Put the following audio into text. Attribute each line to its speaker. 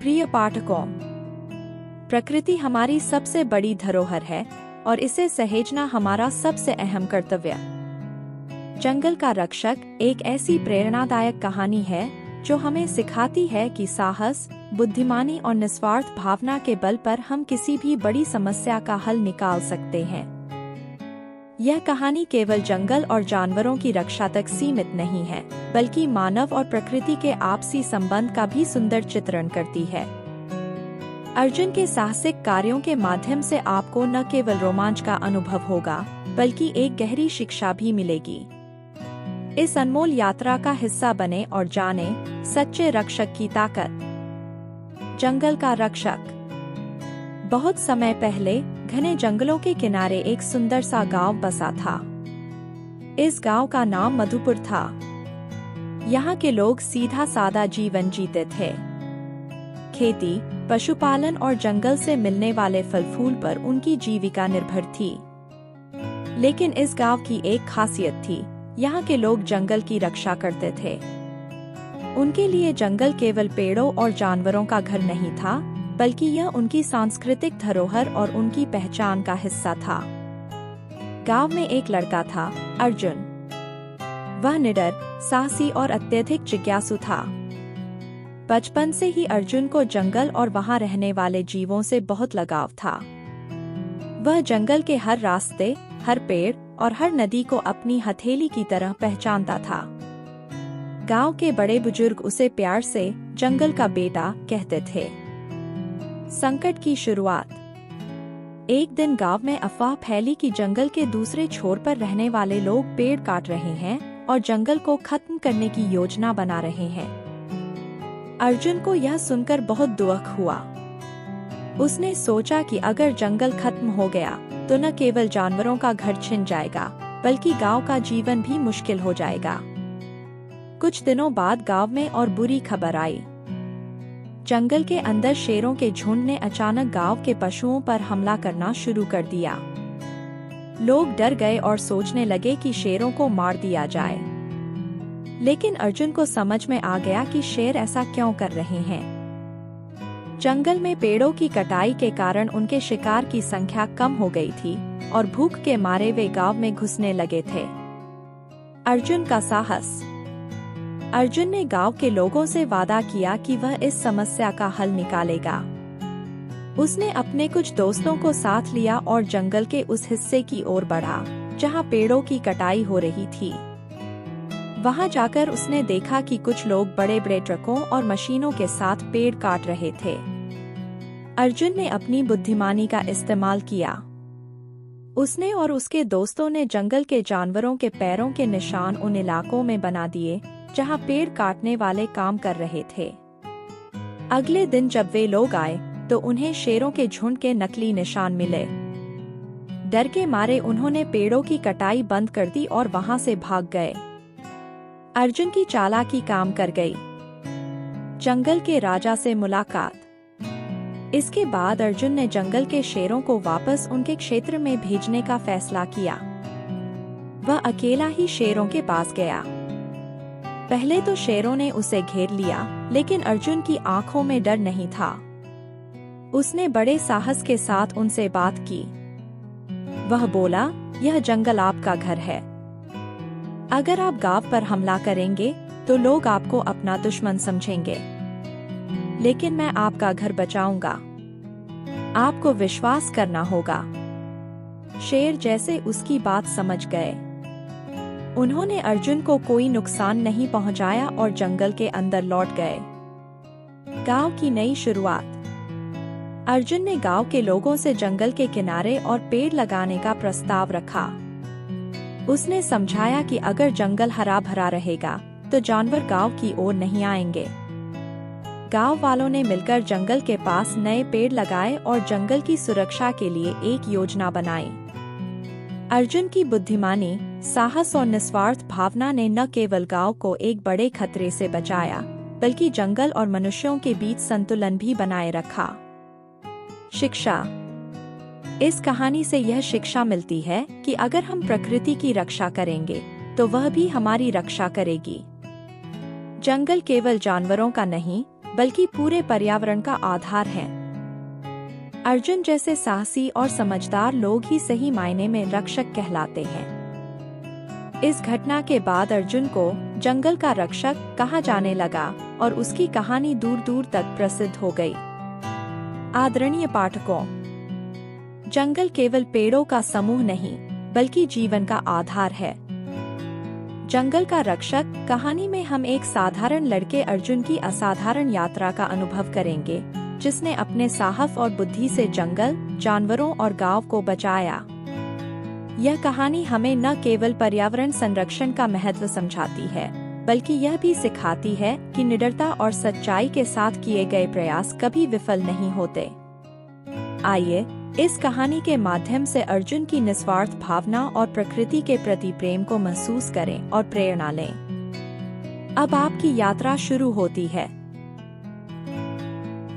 Speaker 1: प्रिय पाठकों, प्रकृति हमारी सबसे बड़ी धरोहर है और इसे सहेजना हमारा सबसे अहम कर्तव्य। जंगल का रक्षक एक ऐसी प्रेरणादायक कहानी है जो हमें सिखाती है कि साहस, बुद्धिमानी और निस्वार्थ भावना के बल पर हम किसी भी बड़ी समस्या का हल निकाल सकते हैं। यह कहानी केवल जंगल और जानवरों की रक्षा तक सीमित नहीं है, बल्कि मानव और प्रकृति के आपसी संबंध का भी सुंदर चित्रण करती है। अर्जुन के साहसिक कार्यों के माध्यम से आपको न केवल रोमांच का अनुभव होगा, बल्कि एक गहरी शिक्षा भी मिलेगी। इस अनमोल यात्रा का हिस्सा बने और जाने सच्चे रक्षक की ताकत। जंगल का रक्षक। बहुत समय पहले घने जंगलों के किनारे एक सुंदर सा गांव बसा था। इस गांव का नाम मधुपुर था। यहाँ के लोग सीधा सादा जीवन जीते थे। खेती, पशुपालन और जंगल से मिलने वाले फल फूल पर उनकी जीविका निर्भर थी। लेकिन इस गांव की एक खासियत थी, यहाँ के लोग जंगल की रक्षा करते थे। उनके लिए जंगल केवल पेड़ों और जानवरों का घर नहीं था, बल्कि यह उनकी सांस्कृतिक धरोहर और उनकी पहचान का हिस्सा था। गांव में एक लड़का था, अर्जुन। वह निडर, साहसी और अत्यधिक जिज्ञासु था। बचपन से ही अर्जुन को जंगल और वहां रहने वाले जीवों से बहुत लगाव था। वह जंगल के हर रास्ते, हर पेड़ और हर नदी को अपनी हथेली की तरह पहचानता था। गांव के बड़े बुजुर्ग उसे प्यार से जंगल का बेटा कहते थे। संकट की शुरुआत। एक दिन गांव में अफवाह फैली कि जंगल के दूसरे छोर पर रहने वाले लोग पेड़ काट रहे हैं और जंगल को खत्म करने की योजना बना रहे हैं। अर्जुन को यह सुनकर बहुत दुख हुआ। उसने सोचा कि अगर जंगल खत्म हो गया तो न केवल जानवरों का घर छिन जाएगा, बल्कि गांव का जीवन भी मुश्किल हो जाएगा। कुछ दिनों बाद गांव में और बुरी खबर आई। जंगल के अंदर शेरों के झुंड ने अचानक गांव के पशुओं पर हमला करना शुरू कर दिया। लोग डर गए और सोचने लगे कि शेरों को मार दिया जाए। लेकिन अर्जुन को समझ में आ गया कि शेर ऐसा क्यों कर रहे हैं। जंगल में पेड़ों की कटाई के कारण उनके शिकार की संख्या कम हो गई थी और भूख के मारे वे गांव में घुसने लगे थे। अर्जुन का साहस। अर्जुन ने गांव के लोगों से वादा किया कि वह इस समस्या का हल निकालेगा। उसने अपने कुछ दोस्तों को साथ लिया और जंगल के उस हिस्से की ओर बढ़ा जहां पेड़ों की कटाई हो रही थी। वहां जाकर उसने देखा कि कुछ लोग बड़े बड़े ट्रकों और मशीनों के साथ पेड़ काट रहे थे। अर्जुन ने अपनी बुद्धिमानी का इस्तेमाल किया। उसने और उसके दोस्तों ने जंगल के जानवरों के पैरों के निशान उन इलाकों में बना दिए जहां पेड़ काटने वाले काम कर रहे थे। अगले दिन जब वे लोग आए तो उन्हें शेरों के झुंड के नकली निशान मिले। डर के मारे उन्होंने पेड़ों की कटाई बंद कर दी और वहां से भाग गए। अर्जुन की चालाकी काम कर गई। जंगल के राजा से मुलाकात। इसके बाद अर्जुन ने जंगल के शेरों को वापस उनके क्षेत्र में भेजने का फैसला किया। वह अकेला ही शेरों के पास गया। पहले तो शेरों ने उसे घेर लिया, लेकिन अर्जुन की आंखों में डर नहीं था। उसने बड़े साहस के साथ उनसे बात की। वह बोला, यह जंगल आपका घर है। अगर आप गांव पर हमला करेंगे तो लोग आपको अपना दुश्मन समझेंगे, लेकिन मैं आपका घर बचाऊंगा। आपको विश्वास करना होगा। शेर जैसे उसकी बात समझ गए। उन्होंने अर्जुन को कोई नुकसान नहीं पहुंचाया और जंगल के अंदर लौट गए। गांव की नई शुरुआत। अर्जुन ने गांव के लोगों से जंगल के किनारे और पेड़ लगाने का प्रस्ताव रखा। उसने समझाया कि अगर जंगल हरा भरा रहेगा तो जानवर गांव की ओर नहीं आएंगे। गांव वालों ने मिलकर जंगल के पास नए पेड़ लगाए और जंगल की सुरक्षा के लिए एक योजना बनाई। अर्जुन की बुद्धिमानी, साहस और निस्वार्थ भावना ने न केवल गांव को एक बड़े खतरे से बचाया, बल्कि जंगल और मनुष्यों के बीच संतुलन भी बनाए रखा। शिक्षा। इस कहानी से यह शिक्षा मिलती है कि अगर हम प्रकृति की रक्षा करेंगे तो वह भी हमारी रक्षा करेगी। जंगल केवल जानवरों का नहीं, बल्कि पूरे पर्यावरण का आधार हैं। अर्जुन जैसे साहसी और समझदार लोग ही सही मायने में रक्षक कहलाते हैं। इस घटना के बाद अर्जुन को जंगल का रक्षक कहा जाने लगा और उसकी कहानी दूर दूर तक प्रसिद्ध हो गई। आदरणीय पाठकों, जंगल केवल पेड़ों का समूह नहीं बल्कि जीवन का आधार है। जंगल का रक्षक कहानी में हम एक साधारण लड़के अर्जुन की असाधारण यात्रा का अनुभव करेंगे, जिसने अपने साहस और बुद्धि से जंगल, जानवरों और गांव को बचाया। यह कहानी हमें न केवल पर्यावरण संरक्षण का महत्व समझाती है, बल्कि यह भी सिखाती है कि निडरता और सच्चाई के साथ किए गए प्रयास कभी विफल नहीं होते। आइए इस कहानी के माध्यम से अर्जुन की निस्वार्थ भावना और प्रकृति के प्रति प्रेम को महसूस करें और प्रेरणा लें। अब आपकी यात्रा शुरू होती है।